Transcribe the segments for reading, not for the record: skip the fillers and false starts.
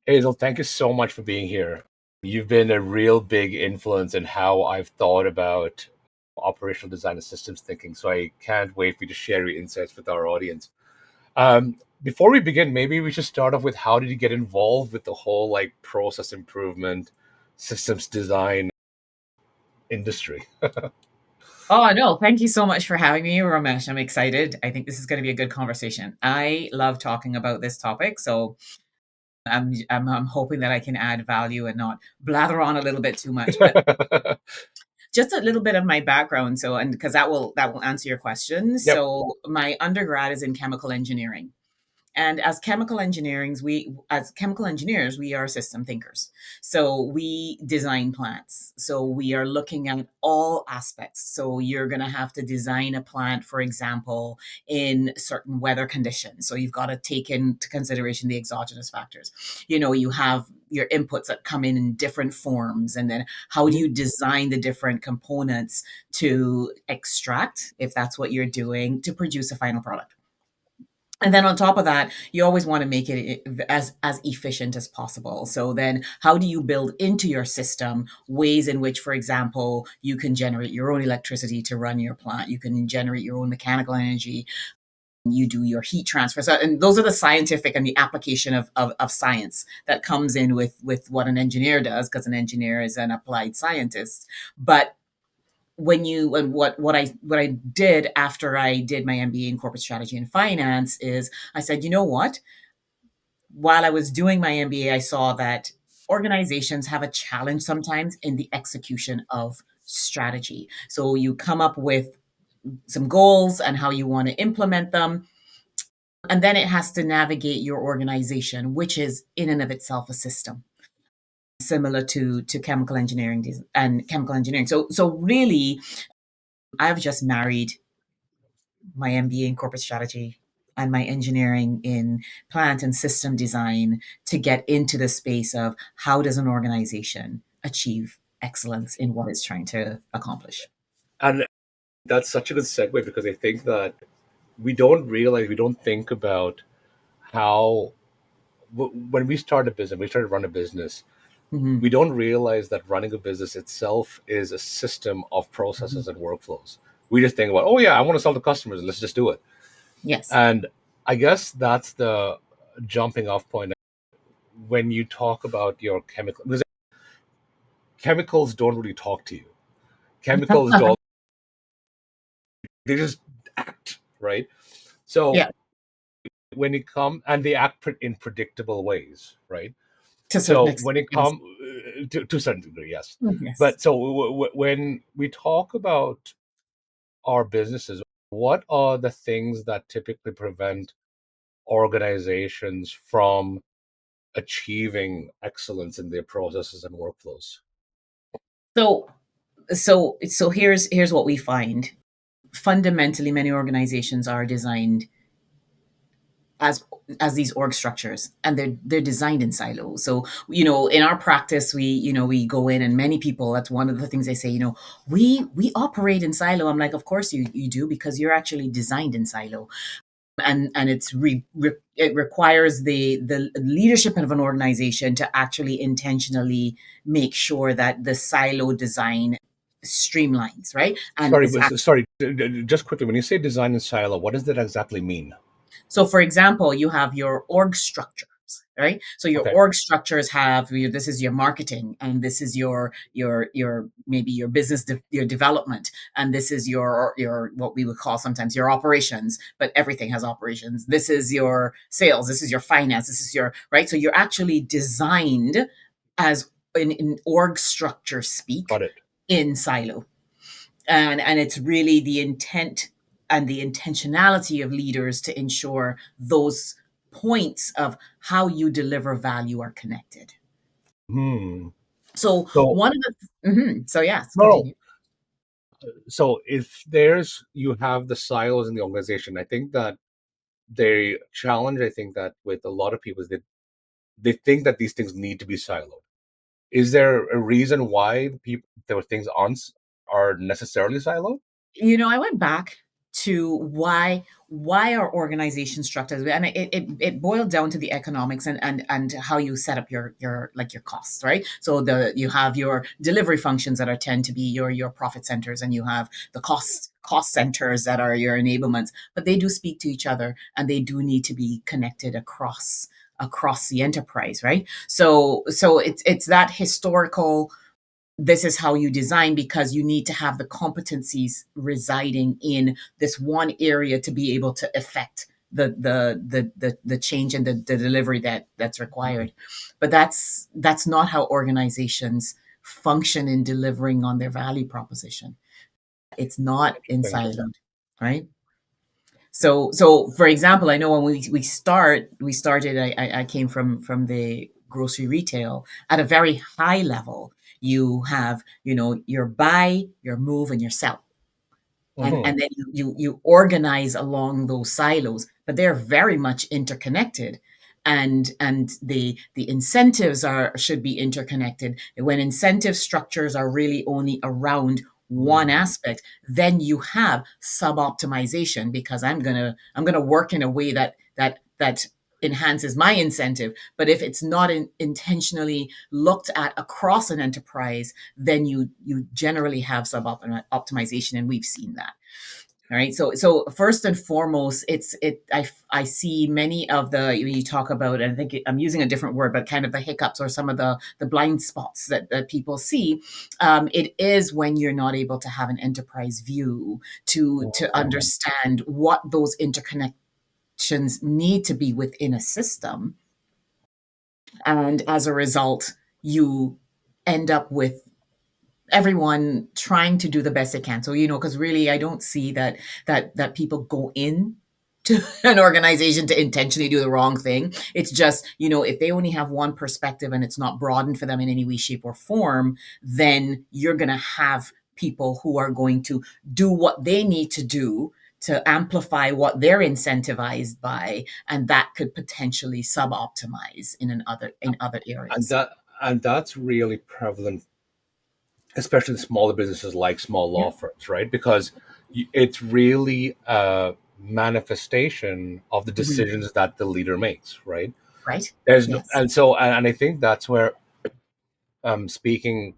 Hazel, thank you so much for being here. You've been a real big influence in how I've thought about operational design and systems thinking. So I can't wait for you to share your insights with our audience. Before we begin, maybe we should start off with how did you get involved with the whole like process improvement, systems design industry? Oh, no. Thank you so much for having me, Ramesh. I'm excited. I think this is going to be a good conversation. I love talking about this topic, so I'm hoping that I can add value and not blather on a little bit too much. But just a little bit of my background, so and because that will answer your question. Yep. So my undergrad is in chemical engineering. And as chemical engineers, we are system thinkers. So we design plants. So we are looking at all aspects. So you're going to have to design a plant, for example, in certain weather conditions. So you've got to take into consideration the exogenous factors. You have your inputs that come in different forms, and then how do Mhm. you design the different components to extract, if that's what you're doing, to produce a final product. And then on top of that, you always want to make it as efficient as possible. So then how do you build into your system ways in which, for example, you can generate your own electricity to run your plant, you can generate your own mechanical energy, you do your heat transfer. So, and those are the scientific and the application of science that comes in with what an engineer does, because an engineer is an applied scientist. But what I did after I did my MBA in corporate strategy and finance is I said, you know what? While I was doing my MBA, I saw that organizations have a challenge sometimes in the execution of strategy. So you come up with some goals and how you want to implement them, and then it has to navigate your organization, which is in and of itself a system similar to chemical engineering and chemical engineering. So really, I've just married my MBA in corporate strategy and my engineering in plant and system design to get into the space of how does an organization achieve excellence in what it's trying to accomplish. And that's such a good segue because I think that we don't realize, we don't think about how when we start a business, we start to run a business, Mhm, we don't realize that running a business itself is a system of mhm. processes and workflows. We just think about, oh yeah, I want to sell to customers, let's just do it. Yes. And I guess that's the jumping off point when you talk about your chemical, because chemicals don't really talk to you. Chemicals don't, they just act, right? So Yeah, when it comes, and they act in predictable ways, right? to a certain So extent. when it Yes. comes to a certain degree, yes. Yes. But so when we talk about our businesses, what are the things that typically prevent organizations from achieving excellence in their processes and workflows? So so here's what we find. Fundamentally, many organizations are designed as as these org structures, and they're designed in silos. So in our practice, we go in, and many people, that's one of the things they say, we operate in silo. I'm like, of course you do, because you're actually designed in silo. And it requires the leadership of an organization to actually intentionally make sure that the silo design streamlines, right, and Sorry, is. sorry. Just quickly, when you say design in silo, what does that exactly mean? So, for example, you have your org structures, right? So your Okay. org structures have this is your marketing, and this is your maybe your your development, and this is your what we would call sometimes your operations, but everything has operations. This is your sales. This is your finance. This is your right. So you're actually designed as in org structure speak Got it. in silo, and it's really the intent and the intentionality of leaders to ensure those points of how you deliver value are connected. Hmm. So So one of so yes, no, no. continue. So if there's you have the silos in the organization, I think that the challenge, I think that with a lot of people is that they think that these things need to be siloed. Is there a reason why the people there were things on are necessarily siloed? I went back. to why our organization structures, and it boiled down to the economics and how you set up your like your costs, right? So the you have your delivery functions that are tend to be your profit centers, and you have the cost centers that are your enablements, but they do speak to each other, and they do need to be connected across the enterprise, right? So it's that historical, this is how you design, because you need to have the competencies residing in this one area to be able to affect the change and the delivery that's Mhm. required. But that's not how organizations function in delivering on their value proposition. It's not in Interesting. siloed, right? So for example, I know when we started, I came from the grocery retail at a very high level. You have, your buy, your move, and your sell, Mhm. and then you organize along those silos, but they're very much interconnected, and the incentives are should be interconnected. When incentive structures are really only around one Mm. aspect, then you have sub-optimization, because I'm gonna work in a way that enhances my incentive. But if it's not intentionally looked at across an enterprise, then you generally have sub optimization, and we've seen that. All right. So first and foremost, I see many of the, when you talk about, and I think I'm using a different word, but kind of the hiccups or some of the blind spots that people see. It is when you're not able to have an enterprise view to Mhm. understand what those interconnections need to be within a system, and as a result, you end up with everyone trying to do the best they can. So, because really, I don't see that people go in to an organization to intentionally do the wrong thing. It's just, if they only have one perspective and it's not broadened for them in any way, shape, or form, then you're going to have people who are going to do what they need to do to amplify what they're incentivized by, and that could potentially sub-optimize in other And areas. that's really prevalent, especially in smaller businesses like small Yeah. law firms, right? Because it's really a manifestation of the Mhm. decisions that the leader makes, right? Right. There's no, Yes. and so and I think that's where speaking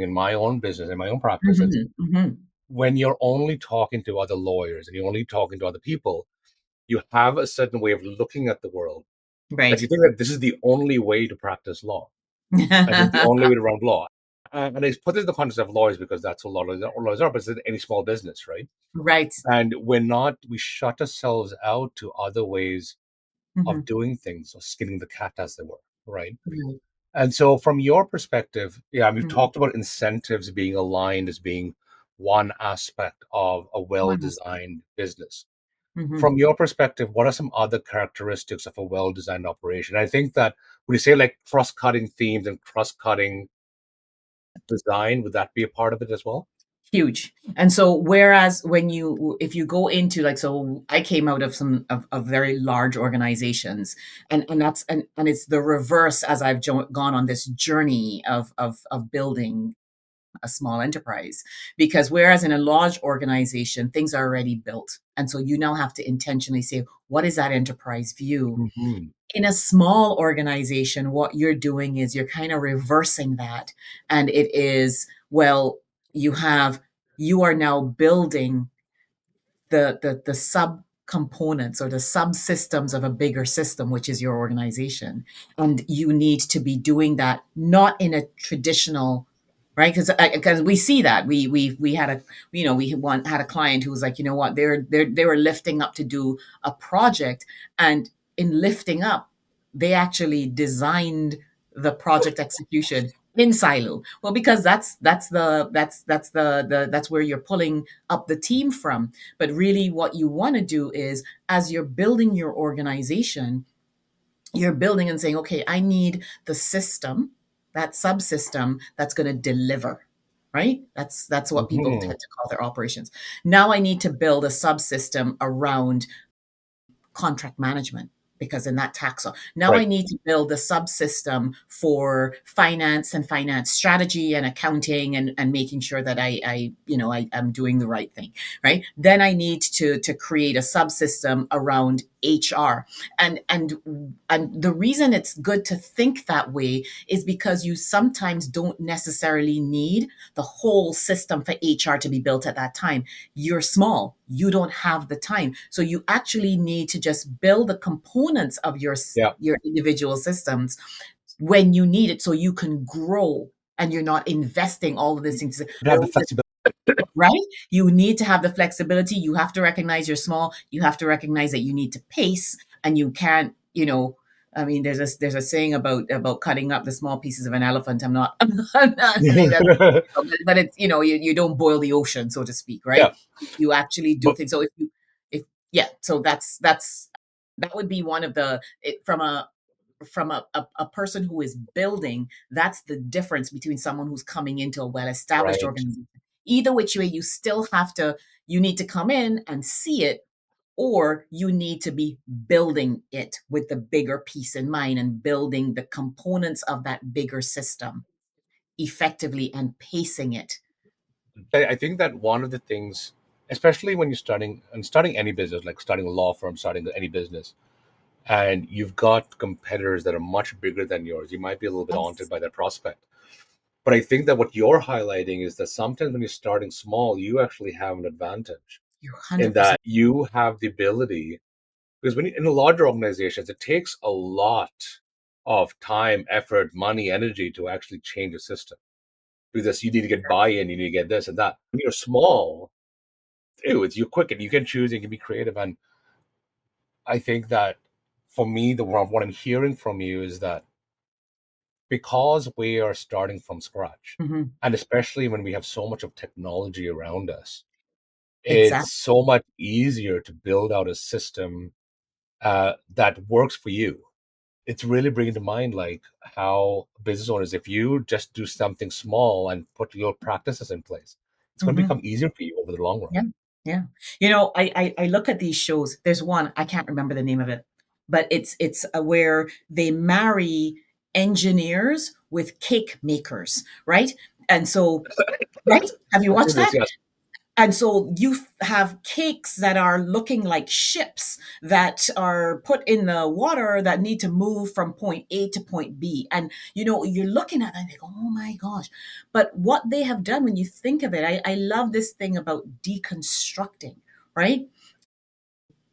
in my own business, in my own practices, Mhm, mhm. when you're only talking to other lawyers and you're only talking to other people, you have a certain way of looking at the world that you Right. think that this is the only way to practice law. And it's the only way to run law. And I put this in the context of lawyers because that's what a lot of lawyers are, but it's in any small business, right? Right. And we shut ourselves out to other ways of Mhm. doing things, or skinning the cat, as they were, right? Right. And so, from your perspective, yeah, we've Mhm. talked about incentives being aligned as being one aspect of a well One is designed business. mhm. From your perspective, what are some other characteristics of a well designed operation? I think that when you say like cross cutting themes and cross cutting design, would that be a part of it as well? Huge. And so whereas if you go into, like, so I came out of some of very large organizations, and it's the reverse as I've gone on this journey of building a small enterprise. Because whereas in a large organization, things are already built. And so you now have to intentionally say, what is that enterprise view? Hmm. In a small organization, what you're doing is you're kind of reversing that. And it is, well, you are now building the sub components or the subsystems of a bigger system, which is your organization. And you need to be doing that not in a traditional, right? Because we see that we had a, had a client who was like, what, they were lifting up to do a project, and in lifting up, they actually designed the project execution in silo. Well, because that's where you're pulling up the team from. But really, what you want to do is, as you're building your organization, you're building and saying, okay, I need the system, that subsystem that's going to deliver. Right? That's what people Hmm. tend to call their operations. Now I need to build a subsystem around contract management. because in that tax. Now I Right. need to build a subsystem for finance and finance strategy and accounting and making sure that I'm doing the right thing, right? Then I need to create a subsystem around HR. And the reason it's good to think that way is because you sometimes don't necessarily need the whole system for HR to be built at that time. You're small, you don't have the time, so you actually need to just build the components of Yeah. your individual systems when you need it, so you can grow and you're not investing all of these things to To have the build this. flexibility. Right? You need to have the flexibility. You have to recognize you're small. You have to recognize that you need to pace, and you can't, I mean, there's a saying about cutting up the small pieces of an elephant. I'm not saying that, but it's, you don't boil the ocean, so to speak, right? Yeah. You actually do But things. So if yeah, so that would be one of from a person who is building. That's the difference between someone who's coming into a well-established right. organization. Either which way, you need to come in and see it, or you need to be building it with the bigger piece in mind and building the components of that bigger system effectively and pacing it. I think that one of the things, especially when you're starting any business, like starting a law firm, starting any business, and you've got competitors that are much bigger than yours, you might be a little bit Yes, daunted by that prospect. But I think that what you're highlighting is that sometimes when you're starting small, you actually have an advantage you're in 100%. that you have the ability, because when you, in the larger organizations, it takes a lot of time, effort, money, energy to actually change a system. Because you need to get buy-in, you need to get this and that. When you're small, it's you're quick and you can choose, you can be creative. And I think that for me, the what I'm hearing from you is that because we are starting from scratch, Hmm. and especially when we have so much of technology around us, it's Exactly. so much easier to build out a system that works for you. It's really bringing to mind like how business owners, if you just do something small and put your practices in place, it's going to become Hmm. easier for you over the long run. Yeah, yeah. I look at these shows. There's one, I can't remember the name of it, but it's where they marry engineers with cake makers, right? And so, right? Have you I've watched seen this, that? yes. And so you have cakes that are looking like ships that are put in the water that need to move from point A to point B. And you're looking at them and they go, oh my gosh. But what they have done, when you think of it, I love this thing about deconstructing, right?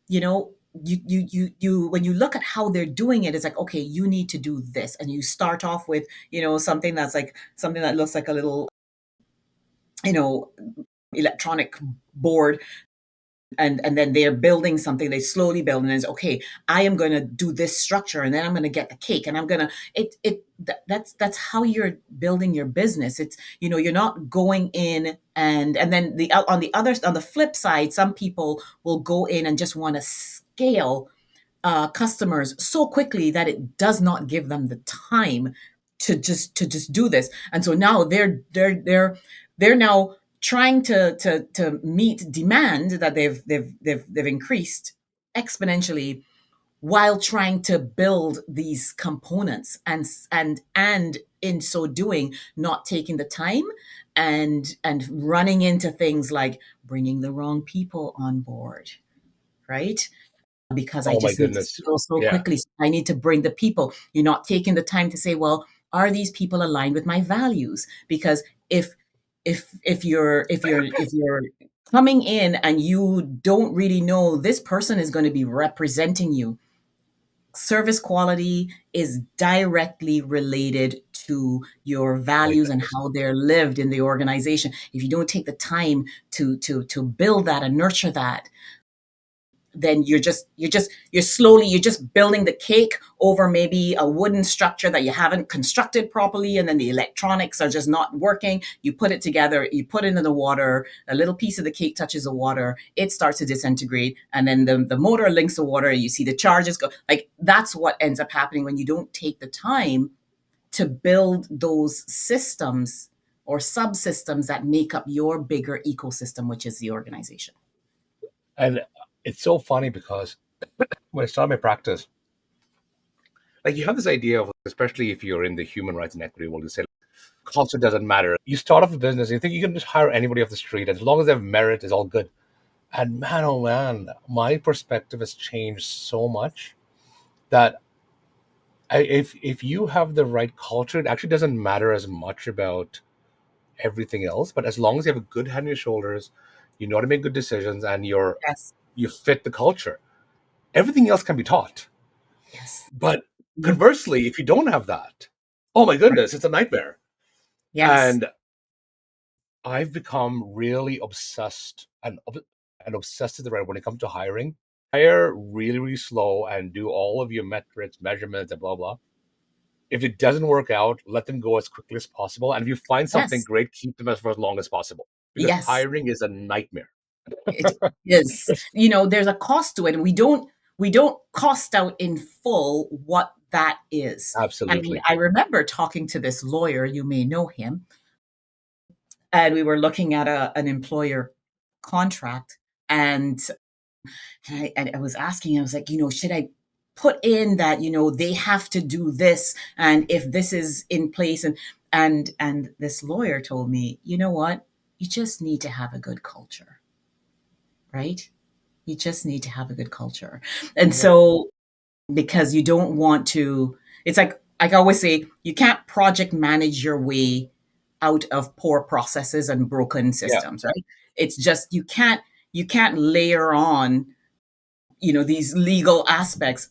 You know, you when you look at how they're doing it, it's like, okay, you need to do this. And you start off with, something that's like something that looks like a little, you know, electronic board, and then they're building something. They slowly build, and it's okay, I am going to do this structure, and then I'm going to get the cake, and I'm going to that's how you're building your business. It's, you're not going in, and then on the flip side, some people will go in and just want to scale customers so quickly that it does not give them the time to just do this. And so now they're now trying to meet demand that they've increased exponentially, while trying to build these components, and in so doing, not taking the time, and running into things like bringing the wrong people on board, right? Because I Oh my just need to goodness. scale so Yeah. quickly. So I need to bring the people. You're not taking the time to say, well, are these people aligned with my values? Because if you're coming in and you don't really know this person is going to be representing you, service quality is directly related to your My values and goodness. how they're lived in the organization. If you don't take the time to build that and nurture that, then you're just building the cake over maybe a wooden structure that you haven't constructed properly, and then the electronics are just not working. You put it together, you put it in the water, a little piece of the cake touches the water, it starts to disintegrate, and then the motor links the water, you see the charges go. Like, that's what ends up happening when you don't take the time to build those systems or subsystems that make up your bigger ecosystem, which is the organization. And it's so funny because when I started my practice, Like you have this idea of, especially if you're in the human rights and equity world, you say culture doesn't matter. You start off a business, and you think you can just hire anybody off the street, and as long as they have merit, it's all good. And man, oh man, my perspective has changed so much that if you have the right culture, it actually doesn't matter as much about everything else. But as long as you have a good head on your shoulders, you know how to make good decisions, and Yes. you fit the culture, everything else can be taught. Yes. But Mhm. conversely, if you don't have that, oh my Right. goodness, it's a nightmare. Yes. And I've become really obsessed and obsessed is the right when it comes to hiring. Hire really, really slow and do all of your metrics, measurements, and blah blah. If it doesn't work out, let them go as quickly as possible. And if you find something Yes. great, keep them as for as long as possible. Because Yes. hiring is a nightmare. It is. There's a cost to it, and we don't cost out in full what that is. And Absolutely. I remember talking to this lawyer, you may know him, and we were looking at an employer contract, and I was asking, I was like, should I put in that, they have to do this, and if this is in place, and this lawyer told me, you know what, you just need to have a good culture, right? You just need to have a good culture. And Yeah. so, because you don't want to, it's like I always say, you can't project manage your way out of poor processes and broken Yeah. systems, right? It's just you can't layer on, these legal aspects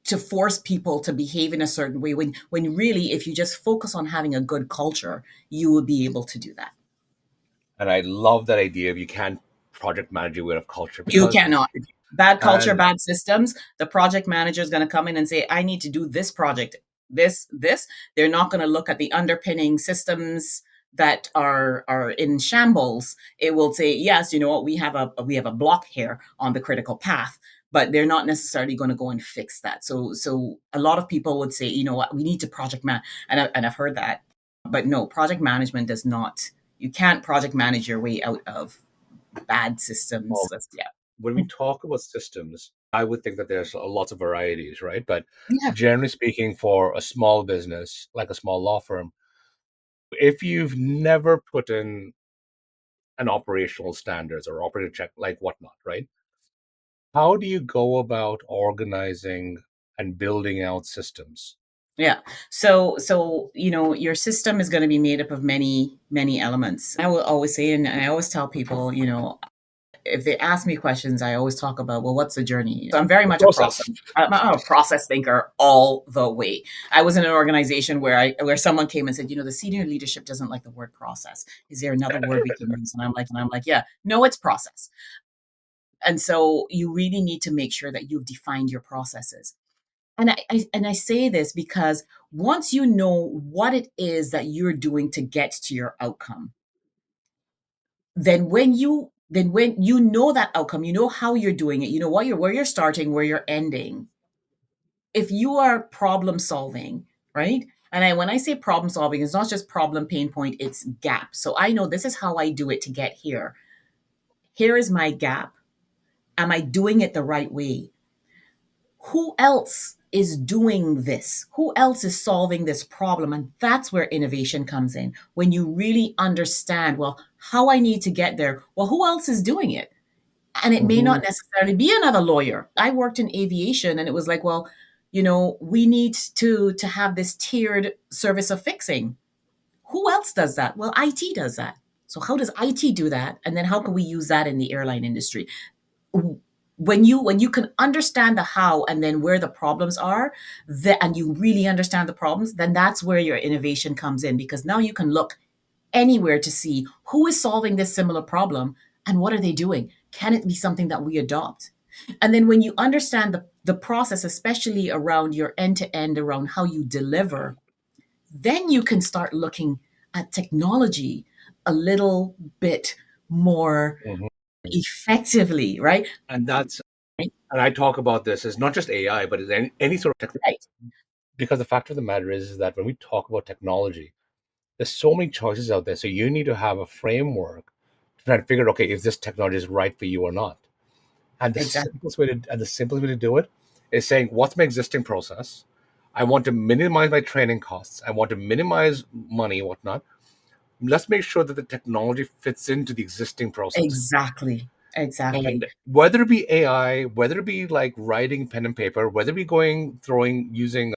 to force people to behave in a certain way when really if you just focus on having a good culture, you will be able to do that. And I love that idea of you can project manage your way of culture You because cannot. Bad culture, and bad systems. The project manager is going to come in and say, I need to do this project, this. They're not going to look at the underpinning systems that are in shambles. It will say, yes, you know what, we have a block here on the critical path, but they're not necessarily going to go and fix that. So a lot of people would say, you know what, we need to project man, and I've heard that, but no, project management does not. You can't project manage your way out of bad systems. well, That's yeah. when we talk about systems, I would think that there's lots of varieties, right? But Yeah. generally speaking, for a small business, like a small law firm, if you've never put in an operational standards or operator check, like whatnot, right? How do you go about organizing and building out systems? Yeah. So your system is going to be made up of many, many elements. I will always say, and I always tell people, if they ask me questions, I always talk about, well, what's the journey? So I'm very The much a process. process. I'm a process thinker all the way. I was in an organization where someone came and said, the senior leadership doesn't like the word process. Is there another word we can use? And I'm like, yeah, no, it's process. And so you really need to make sure that you've defined your processes. And I say this because once you know what it is that you're doing to get to your outcome, then when you know that outcome, you know how you're doing it, you know where you're starting, where you're ending. If you are problem solving, right? When I say problem solving, it's not just problem pain point, it's gap. So I know this is how I do it to get here. Here is my gap. Am I doing it the right way? Who else is doing this? Who else is solving this problem? And that's where innovation comes in. When you really understand, well, how I need to get there. Well, who else is doing it? And it may Hmm. not necessarily be another lawyer. I worked in aviation and it was like, well, we need to have this tiered service of fixing. Who else does that? Well, IT does that. So how does IT do that? And then how can we use that in the airline industry? When you can understand the how and then where the problems are, and you really understand the problems, then that's where your innovation comes in, because now you can look anywhere to see who is solving this similar problem and what are they doing. Can it be something that we adopt? And then when you understand the process, especially around your end to end, around how you deliver, then you can start looking at technology a little bit more Hmm. effectively, right? And that's and I talk about this as not just AI, but as any sort of technology. Right. Because the fact of the matter is that when we talk about technology, there's so many choices out there. So you need to have a framework to try to figure, okay, if this technology is right for you or not. And Exactly. the simplest way to do it is saying, what's my existing process? I want to minimize my training costs. I want to minimize money, whatnot. Let's make sure that the technology fits into the existing process. Exactly. Exactly. And whether it be AI, whether it be like writing pen and paper, whether it be going, throwing, using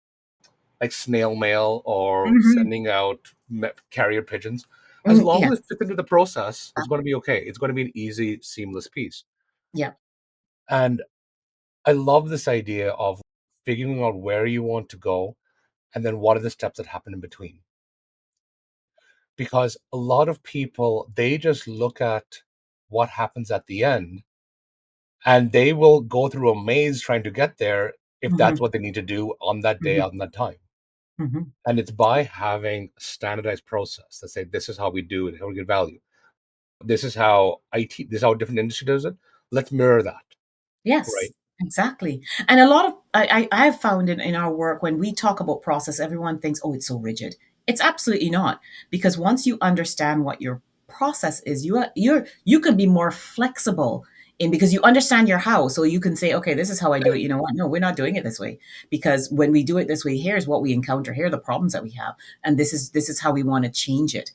like snail mail or Hmm. sending out carrier pigeons, as long Yeah. as it fits into the process, it's going to be okay. It's going to be an easy, seamless piece. Yeah. And I love this idea of figuring out where you want to go and then what are the steps that happen in between. Because a lot of people, they just look at what happens at the end and they will go through a maze trying to get there if that's Hmm. what they need to do on that day, Hmm. on that time. Hmm. And it's by having a standardized process that say this is how we do it, how we get value. This is how IT, this is how different industry does it. Let's mirror that, right? Yes, exactly. And a lot of I've found in our work when we talk about process, everyone thinks, oh, it's so rigid. It's absolutely not. Because once you understand what your process is, you can be more flexible in because you understand your how. So you can say, okay, this is how I do it. You know what? No, we're not doing it this way. Because when we do it this way, here's what we encounter, here are the problems that we have. And this is how we want to change it.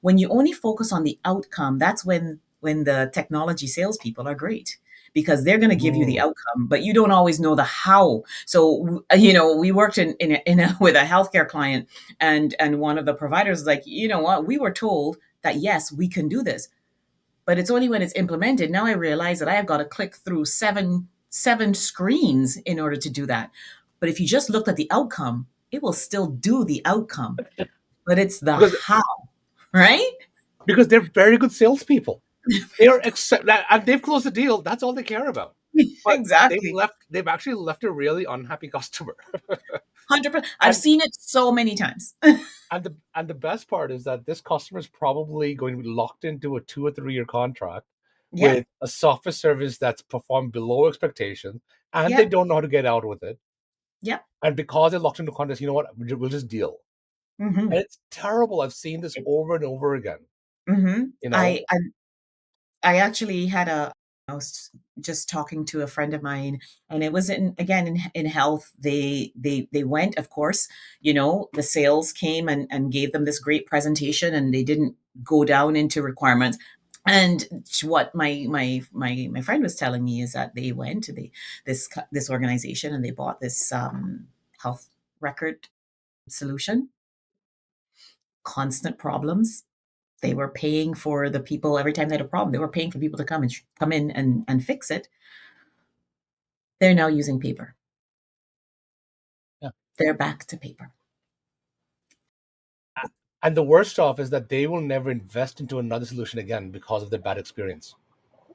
When you only focus on the outcome, that's when the technology salespeople are great because they're going to give you the Mm. outcome, but you don't always know the how. So we worked with a healthcare client, and one of the providers was like, you know what, we were told that yes, we can do this, but it's only when it's implemented. Now I realize that I have got to click through seven screens in order to do that. But if you just looked at the outcome, it will still do the outcome, but it's the Because how, right? they're very good salespeople. They are accept that and they've closed the deal. That's all they care about. But Exactly. they've actually left a really unhappy customer. 100%. I've And seen it so many times. the best part is that this customer is probably going to be locked into a 2 or 3 year contract Yep. with a software service that's performed below expectation, and they Yep. don't know how to get out with it. Yep. And because they're locked into contracts, you know what? We'll just deal. Hmm. And it's terrible. I've seen this over and over again. Hmm. You know, I actually had a I was just talking to a friend of mine, and it was in health. They went, of course, the sales came and gave them this great presentation, and they didn't go down into requirements. And what my friend was telling me is that they went to this organization and they bought this health record solution. Constant problems. They were paying for the people every time they had a problem. They were paying for people to come in and fix it. They're now using paper. yeah. They're back to paper. And the worst off is that they will never invest into another solution again because of their bad experience.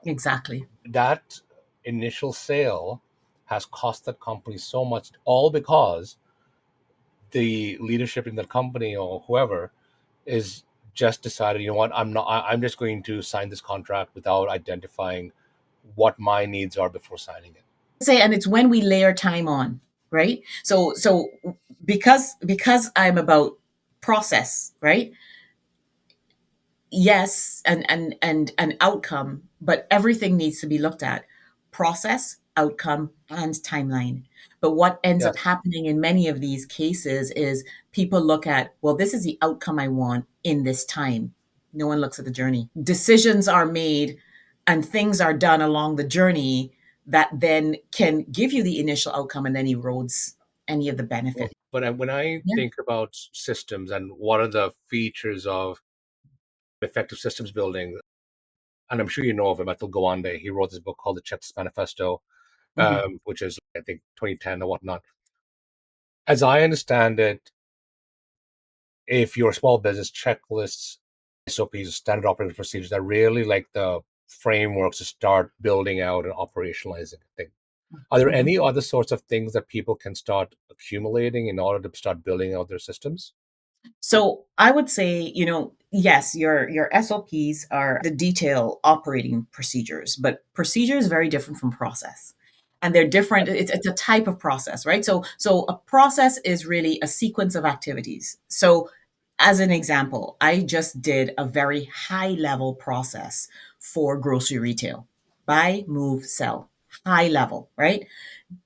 Exactly. That initial sale has cost that company so much, all because the leadership in the company or whoever is just decided, you know what, I'm just going to sign this contract without identifying what my needs are before signing it. Say, and it's when we layer time on, right? So because I'm about process, right? Yes, and an outcome, but everything needs to be looked at: process, outcome, and timeline. But what ends up Yes. happening in many of these cases is people look at, well, this is the outcome I want in this time. No one looks at the journey. Decisions are made and things are done along the journey that then can give you the initial outcome and then erodes any of the benefit. But when I Yeah. think about systems and what are the features of effective systems building, and I'm sure you know of him, Atul Gawande. He wrote this book called The Checklist Manifesto, Mhm. which is, I think, 2010 or whatnot. As I understand it, if you're a small business, checklists, SOPs, standard operating procedures are really like the frameworks to start building out and operationalizing things. Are there Mhm. any other sorts of things that people can start accumulating in order to start building out their systems? So I would say, yes, your SOPs are the detail operating procedures, but procedure is very different from process. And they're different. It's a type of process, right? So a process is really a sequence of activities. So as an example, I just did a very high level process for grocery retail. Buy, move, sell. High level, right?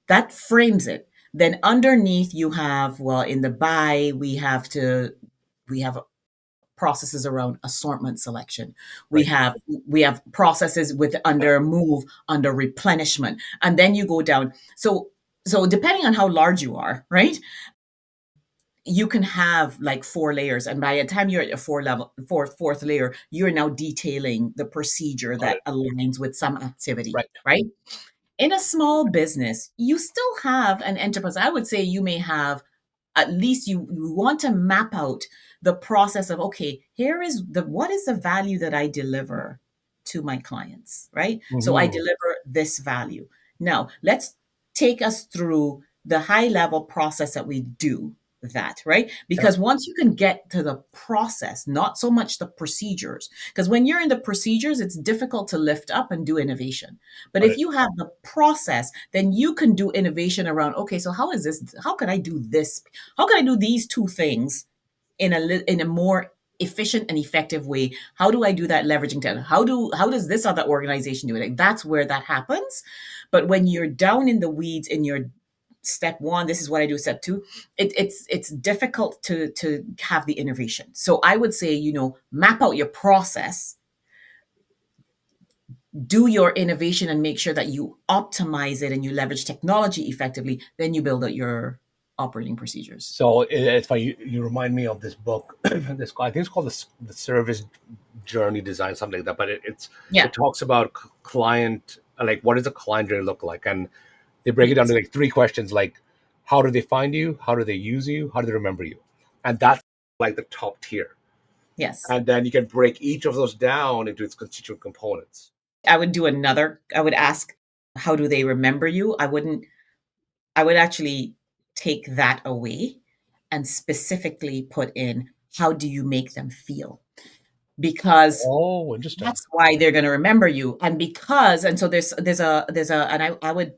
That frames it. Then underneath you have, well, in the buy, we have processes around assortment selection. We Right. have we have processes with under move, under replenishment, and then you go down. So depending on how large you are, right? You can have like four layers, and by the time you're at a fourth layer, you're now detailing the procedure Got it. that aligns with some activity, Right. right? In a small business, you still have an enterprise. I would say you may have, at least you want to map out the process of, okay, here is the what is the value that I deliver to my clients, right? So I Hmm. deliver this value. Now let's take us through the high level process that we do that, right? Yeah. Because once you can get to the process, not so much the procedures, because when you're in the procedures, it's difficult to lift up and do innovation. But Got if it. you have the process, then you can do innovation around, okay, so how is this? How can I do this? How can I do these two things in a more efficient and effective way? How do I do that leveraging talent? How does this other organization do it? Like, that's where that happens. But when you're down in the weeds in your step one, this is what I do. Step two, it's difficult to have the innovation. So I would say, map out your process, do your innovation, and make sure that you optimize it and you leverage technology effectively. Then you build out your operating procedures. So it's funny. You remind me of this book. I think it's called the Service Journey Design, something like that. But Yeah. it talks about client, like what does a client journey look like, and they break it down to Yes. like three questions, like how do they find you, how do they use you, how do they remember you, and that's like the top tier. Yes. And then you can break each of those down into its constituent components. I would ask, how do they remember you? I would actually take that away and specifically put in, how do you make them feel? Because Oh, interesting. that's why they're going to remember you. And because, and so and I would,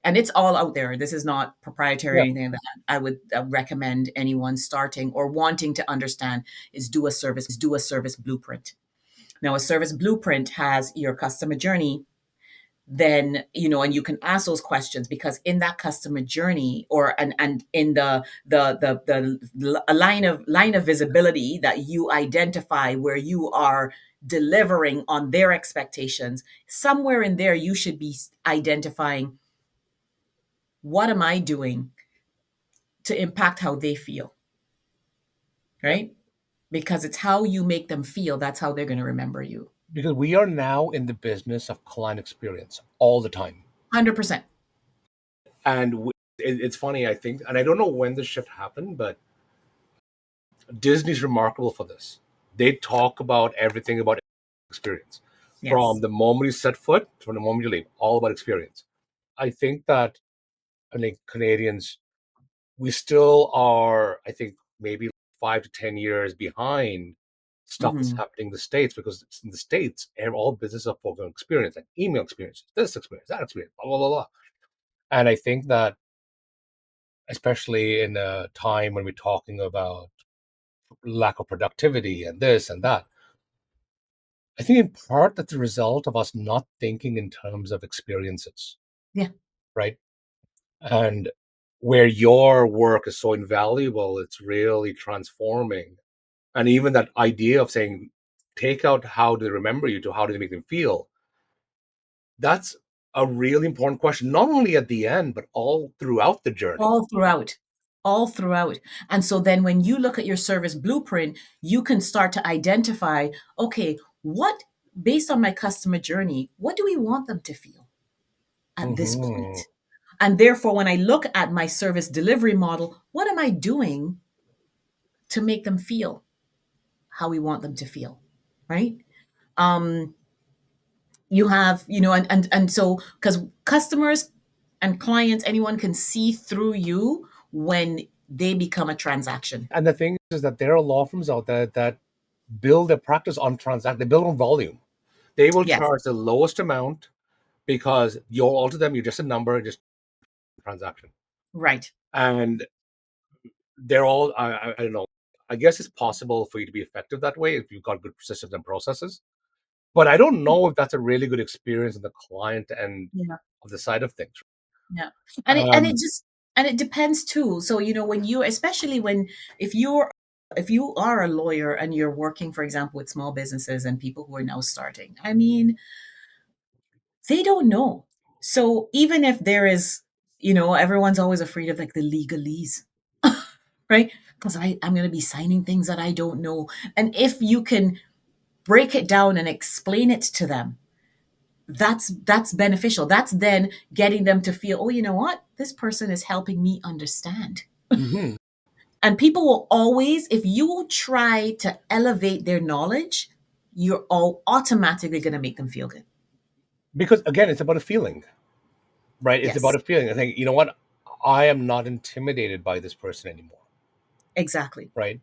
and it's all out there. This is not proprietary or Yeah. anything that I would recommend anyone starting or wanting to understand is do a service blueprint. Now, a service blueprint has your customer journey, then and you can ask those questions, because in that customer journey, or and in the line of visibility that you identify where you are delivering on their expectations, somewhere in there you should be identifying, what am I doing to impact how they feel, Yeah. right? Because it's how you make them feel, that's how they're going to remember you. Because we are now in the business of client experience all the time. 100%. And it's funny, I think, and I don't know when this shift happened, but Disney's remarkable for this. They talk about everything about experience from Yes. the moment you set foot, from the moment you leave, all about experience. I think that, I think Canadians, we still are, I think, maybe 5 to 10 years behind stuff that's Hmm. happening in the States, because in the States, all businesses are focused on experience, like email experience, this experience, that experience, blah, blah, blah, blah. And I think that, especially in a time when we're talking about lack of productivity and this and that, I think in part that's a result of us not thinking in terms of experiences, Yeah. right? And where your work is so invaluable, it's really transforming. And even that idea of saying, take out how do they remember you to how do they make them feel, that's a really important question, not only at the end, but all throughout the journey. All throughout, all throughout. And so then when you look at your service blueprint, you can start to identify, okay, what, based on my customer journey, what do we want them to feel at this Hmm. point? And therefore, when I look at my service delivery model, what am I doing to make them feel how we want them to feel? Right? Um, you have, and so, because customers and clients, anyone can see through you when they become a transaction. And the thing is that there are law firms out there that build their practice on transact. They build on volume. They will Yes. charge the lowest amount because you're all to them. You're just a number, just a transaction. Right. And they're all. I don't know. I guess it's possible for you to be effective that way if you've got good systems and processes. But I don't know if that's a really good experience on the client and Yeah. of the side of things. Yeah. And it Um, just And it depends too. So, when you, especially when, if you're, if you are a lawyer and you're working, for example, with small businesses and people who are now starting, I mean, they don't know. So even if there is, everyone's always afraid of like the legalese, right? Because I'm going to be signing things that I don't know. And if you can break it down and explain it to them, that's beneficial. That's then getting them to feel, oh, you know what? This person is helping me understand. Hmm. And people will always, if you try to elevate their knowledge, you're all automatically going to make them feel good. Because again, it's about a feeling, right? It's about Yes, a feeling. I think, you know what? I am not intimidated by this person anymore, exactly. right?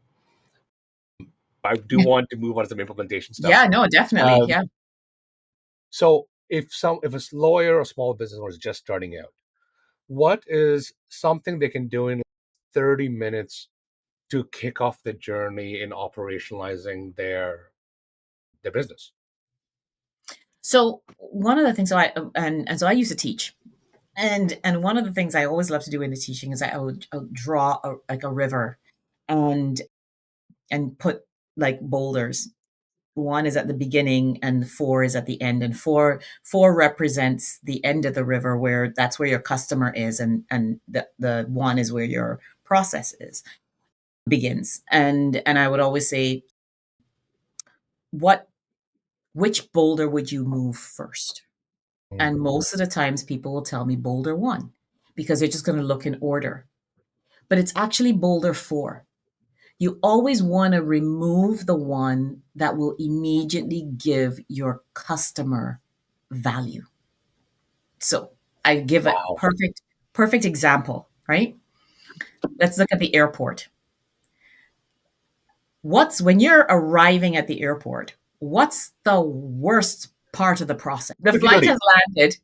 I do want to move on to some implementation stuff. Yeah, no, definitely. Um, Yeah. so if a lawyer or small business owner is just starting out, what is something they can do in 30 minutes to kick off the journey in operationalizing their business? So one of the things, so I used to teach, and one of the things I always love to do in the teaching is I would draw like a river, and put like boulders. One is at the beginning and four is at the end, and four represents the end of the river, where that's where your customer is, and the one is where your process is begins. And I would always say, what which boulder would you move first? Mm. And most of the times people will tell me boulder one, because they're just going to look in order. But it's actually boulder four. You always want to remove the one that will immediately give your customer value. So I give a Wow. perfect example, right? Let's look at the airport. What's When you're arriving at the airport, what's the worst part of the process? The flight Security. has landed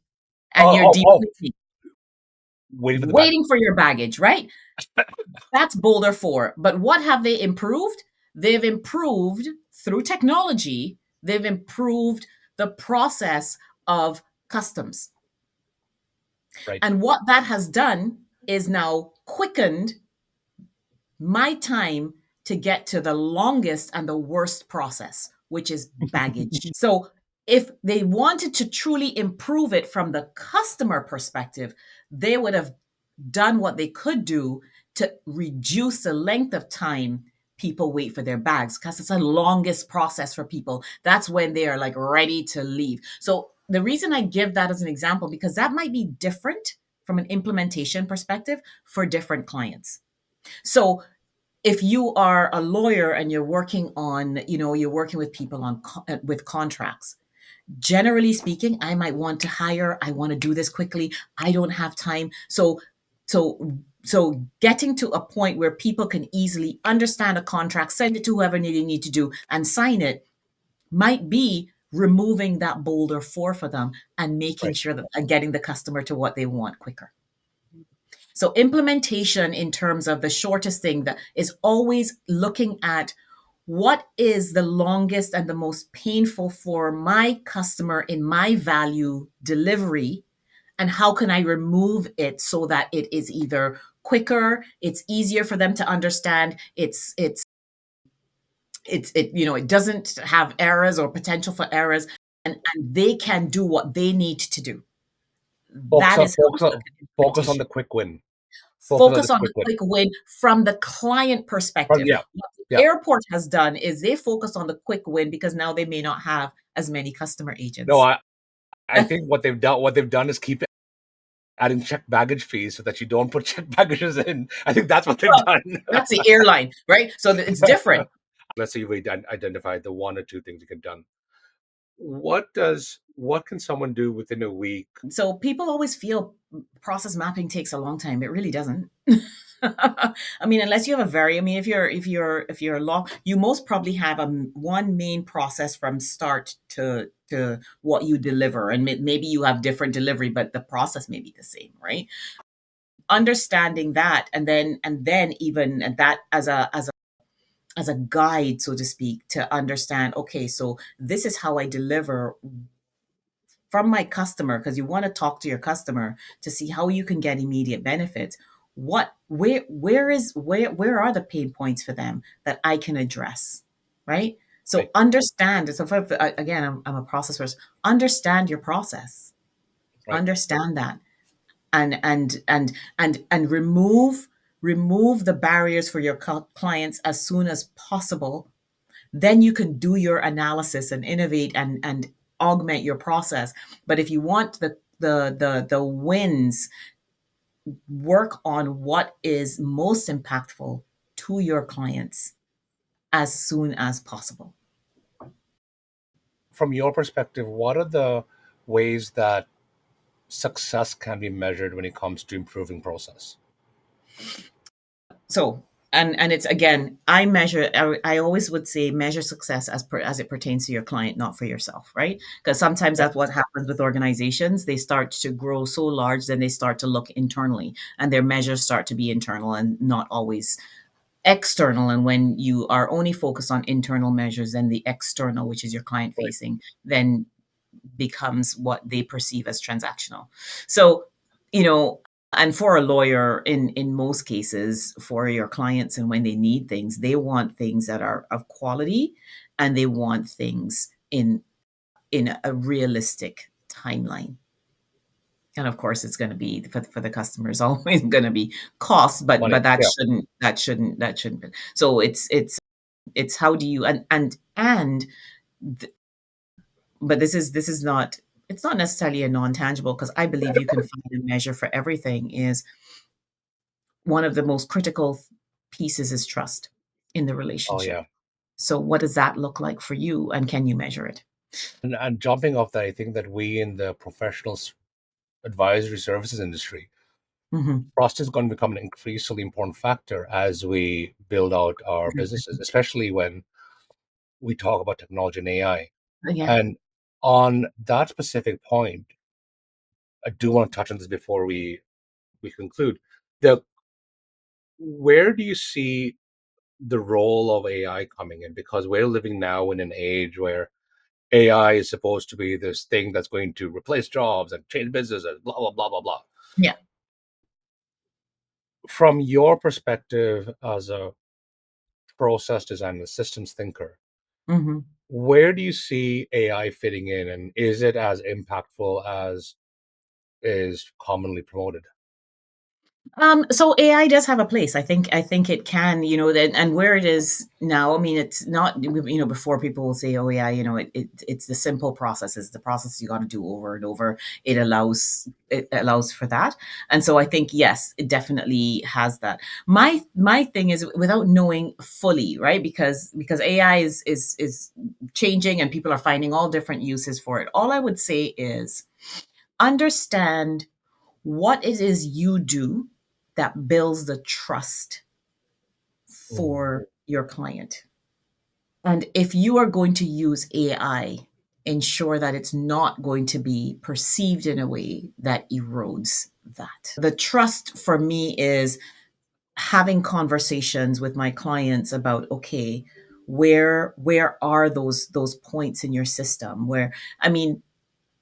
and Oh, you're oh, oh, debriefing, waiting for the bag. waiting for your baggage, right? That's Boulder 4. But what have they improved? They've improved through technology, they've improved the process of customs. Right. And what that has done is now quickened my time to get to the longest and the worst process, which is baggage. So, if they wanted to truly improve it from the customer perspective, they would have done what they could do to reduce the length of time people wait for their bags, because it's the longest process for people. That's when they are like ready to leave. So the reason I give that as an example, because that might be different from an implementation perspective for different clients. So if you are a lawyer and you're working on, you're working with people on with contracts, generally speaking, I might want to hire, I want to do this quickly, I don't have time. So getting to a point where people can easily understand a contract, send it to whoever they need to do and sign it, might be removing that boulder for them and making Right. sure that getting the customer to what they want quicker. So implementation, in terms of the shortest thing, that is always looking at what is the longest and the most painful for my customer in my value delivery, and how can I remove it so that it is either quicker, it's easier for them to understand, it doesn't have errors or potential for errors, and they can do what they need to do. Focus That on is how we focus look on at focus on implementation. the quick win. Focus on the Focus on the quick win. quick win from the client perspective. Yeah. What the Yeah. airport has done is they focus on the quick win, because now they may not have as many customer No, agents. I think what they've done is keep adding checked baggage fees so that you don't put checked baggages in. I think that's what they've Well, done. that's the airline, right? So it's different. Let's say you've identified the one or two things you can done. What can someone do within a week? So people always feel process mapping takes a long time. It really doesn't. I mean, unless you have a very, I mean, if you're a law, you most probably have one main process from start to what you deliver, and maybe you have different delivery, but the process may be the same, right? Understanding that, and then even that as a guide, so to speak, to understand, okay, so this is how I deliver from my customer, because you want to talk to your customer to see how you can get immediate benefits. where are the pain points for them that I can address, right? Right. So understand. So again, I'm a process person. Understand your process. Right. Understand that, and remove the barriers for your clients as soon as possible. Then you can do your analysis and innovate and augment your process. But if you want the wins, work on what is most impactful to your clients as soon as possible. From your perspective, what are the ways that success can be measured when it comes to improving process? So, and it's again, I always would say measure success as it pertains to your client, not for yourself, right? Because sometimes Yep. that's what happens with organizations. They start to grow so large, then they start to look internally, and their measures start to be internal and not always external. And when you are only focused on internal measures, then the external, which is your client Right. facing, then becomes what they perceive as transactional. So, you know, and for a lawyer, in most cases, for your clients, and when they need things, they want things that are of quality, and they want things in a realistic timeline. And of course, it's going to be for the customers always going to be cost, but Money. Yeah. that shouldn't be. So it's how do you and th- but this is not, it's not necessarily a non-tangible, because I believe you can find a measure for everything. Is one of the most critical pieces is trust in the Oh relationship. yeah. So what does that look like for you, and can you measure it? And jumping off that, I think that we in the advisory services industry, Hmm. trust is going to become an increasingly important factor as we build out our businesses, especially when we talk about technology and AI. Yeah. And on that specific point, I do want to touch on this before we conclude. The Where do you see the role of AI coming in? Because we're living now in an age where AI is supposed to be this thing that's going to replace jobs and change businesses, blah blah blah blah blah. Yeah. From your perspective as a process designer, systems thinker, Hmm. where do you see AI fitting in, and is it as impactful as is commonly promoted? So AI does have a place. I think it can, and where it is now. I mean, it's not, before people will say, "Oh yeah, it's the simple processes, the process you got to do over and over." It allows for that, and so I think yes, it definitely has that. My thing is, without knowing fully, right? Because AI is changing, and people are finding all different uses for it. All I would say is understand what it is you do that builds the trust Mhm. for your client. And if you are going to use AI, ensure that it's not going to be perceived in a way that erodes that. The trust for me is having conversations with my clients about, okay, where are those points in your system where, I mean,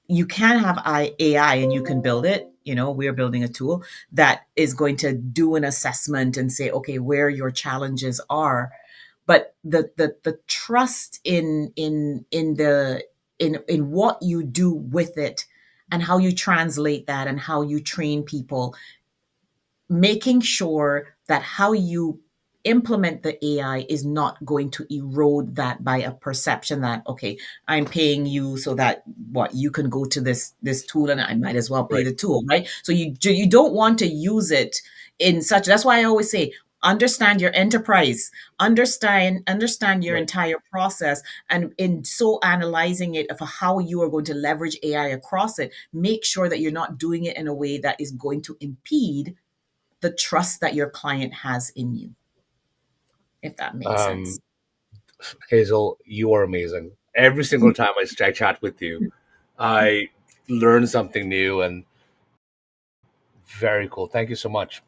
you can have AI and you can build it. We're building a tool that is going to do an assessment and say, okay, where your challenges are. But the trust in what you do with it, and how you translate that, and how you train people, making sure that how you implement the AI is not going to erode that by a perception that, okay, I'm paying you so that what you can go to this tool, and I might as well pay Right. the tool, right? So you don't want to use it in such. That's why I always say, understand your enterprise, understand your Right. entire process, and in so analyzing it for how you are going to leverage AI across it, make sure that you're not doing it in a way that is going to impede the trust that your client has in you, if that makes sense. Um, Hazel, you are amazing. Every single time I chat with you, I learn something new, and very cool. Thank you so much.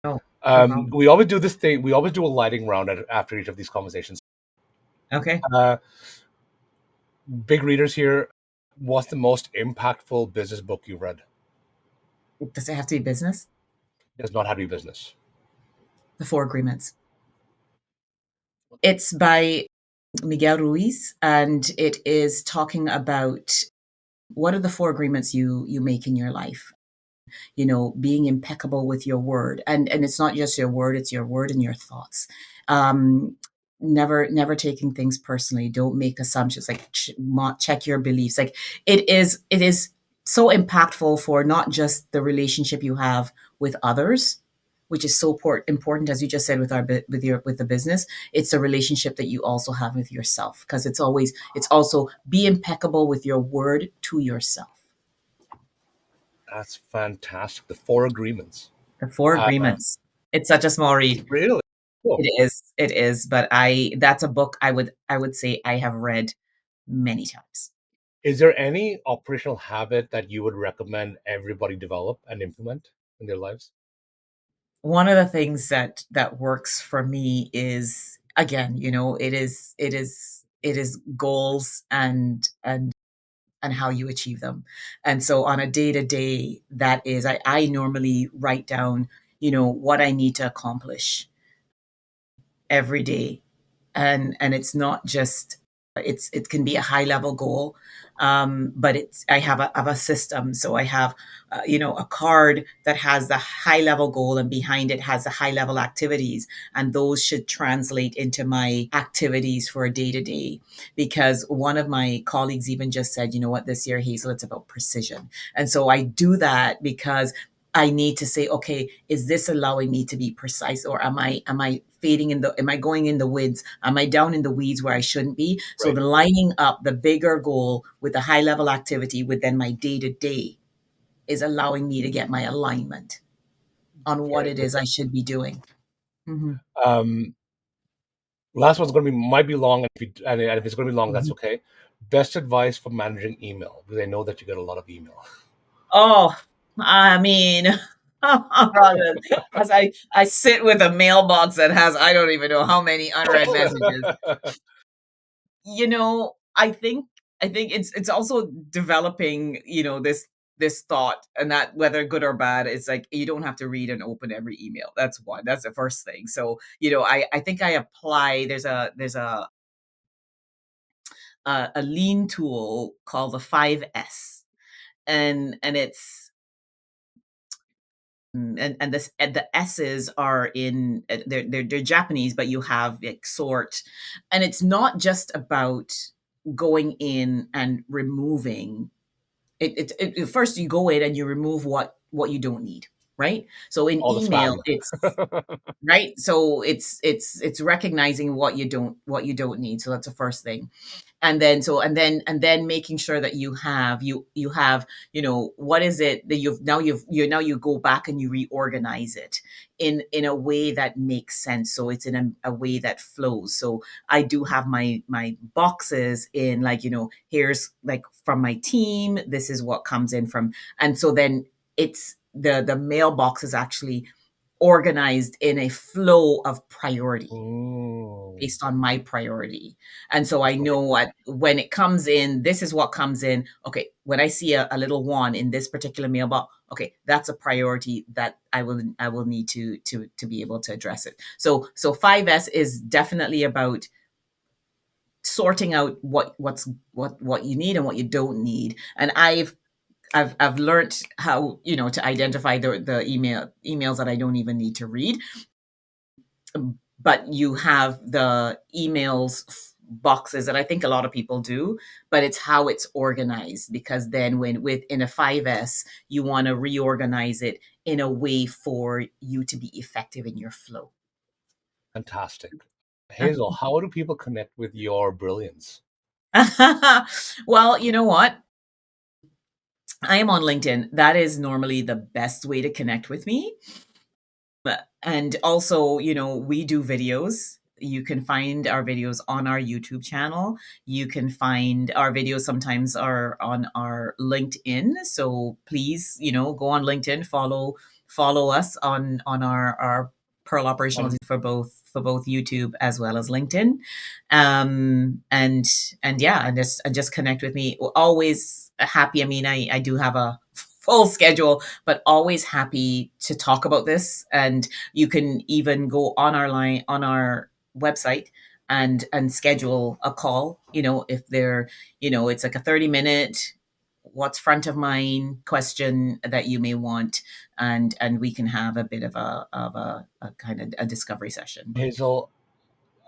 Oh, no problem. We always do this thing. We always do a lighting round after each of these conversations. Okay. Uh, Big readers here. What's the most impactful business book you've read? Does it have to be business? Does not have to be business. The Four Agreements. It's by Miguel Ruiz, and it is talking about what are the four agreements you make in your life. Being impeccable with your word, and it's not just your word; it's your word and your thoughts. Um, never taking things personally. Don't make assumptions. Like check your beliefs. Like it is so impactful for not just the relationship you have with others, which is so important, as you just said, with with the business. It's a relationship that you also have with yourself, because it's also be impeccable with your word to yourself. That's fantastic. The four agreements. The Four Uh, Agreements. It's such a small read. really cool. It is, but I that's a book I would say I have read many times. Is there any operational habit that you would recommend everybody develop and implement in their lives? One of the things that works for me is, again, it is goals and how you achieve them. And so on a day to day, that is, I normally write down, what I need to accomplish every day. And it's not just, it can be a high level goal, but it's I have a system. So I have a card that has the high level goal, and behind it has the high level activities, and those should translate into my activities for a day to day. Because one of my colleagues even just said, you know what, this year, Hazel, it's about precision. And so I do that because I need to say, okay, is this allowing me to be precise, or am I fading am I going in the weeds? Am I down in the weeds where I shouldn't be? So Right. the lining up the bigger goal with the high level activity within my day to day is allowing me to get my alignment on what Very it good. is I should be doing. Mhm. Um, Last one's going to be might be long, and if it's going to be long, that's Mhm. okay. Best advice for managing email, because I know that you get a lot of email. Oh, I mean, as I sit with a mailbox that has, I don't even know how many unread messages. I think it's also developing, this thought, and that whether good or bad, it's like you don't have to read and open every email. That's the first thing. So, I think I apply there's a lean tool called the 5S, and it's and this and the S's are in they're Japanese, but you have like sort, and it's not just about going in and removing first you go in and you remove what you don't need, right? So in All the email, spam. it's right. So it's recognizing what you don't need. So that's the first thing. And then making sure that you have what is it that you go back and you reorganize it in a way that makes sense, so it's in a way that flows. So I do have my boxes in, like, here's, like, from my team, this is what comes in from. And so then it's the mailbox is actually organized in a flow of priority Mm, based on my priority. And so I right. know what, when it comes in, this is what comes in. Okay, when I see a little one in this particular mailbox, okay, that's a priority that I will need to be able to address it. So 5S is definitely about sorting out what you need and what you don't need. And I've learned how, to identify the emails that I don't even need to read. But you have the emails boxes that I think a lot of people do, but it's how it's organized, because then when within a 5S, you want to reorganize it in a way for you to be effective in your flow. Fantastic. Hazel, how do people connect with your brilliance? Well, you know what? I am on LinkedIn. That is normally the best way to connect with me. And also, we do videos. You can find our videos on our YouTube channel. You can find our videos sometimes are on our LinkedIn. So please, go on LinkedIn, follow us on our Pearl Operational Um, for both YouTube as well as LinkedIn. And yeah, and just connect with me. Always happy. I mean, I do have a full schedule, but always happy to talk about this. And you can even go on our line on our website and schedule a call. If they're, it's like a 30-minute what's front of mind question that you may want, and we can have a bit of a kind of a discovery session. Hazel,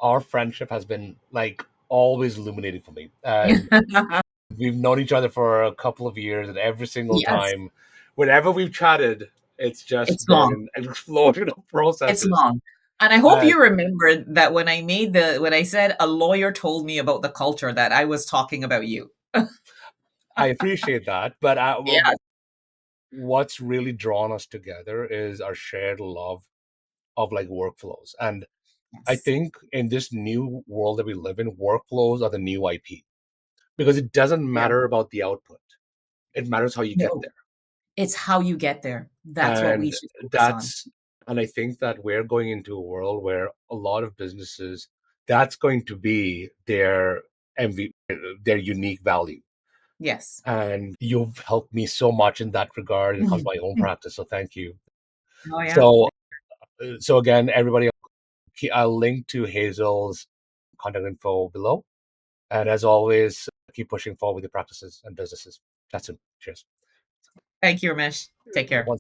our friendship has been like always illuminating for me. And we've known each other for a couple of years, and every single Yes, time, whenever we've chatted, it's just it's long. been an explosion of It's processes. long. And I hope And you remember that when I said a lawyer told me about the culture, that I was talking about you. I appreciate that. But Yes, what's really drawn us together is our shared love of like workflows. And I yes. think in this new world that we live in, workflows are the new IP because it doesn't Yeah. matter about the output. It matters how you get No, there. it's how you get there. That's what we And should focus on. that's, and I think that we're going into a world where a lot of businesses, that's going to be their their unique value. Yes. And you've helped me so much in that regard. It comes Mhm. to my own practice. So thank you. Oh, yeah. So, so again, everybody, I'll link to Hazel's contact info below. And as always, keep pushing forward with your practices and businesses. That's it. Cheers. Thank you, Ramesh. Take care. Once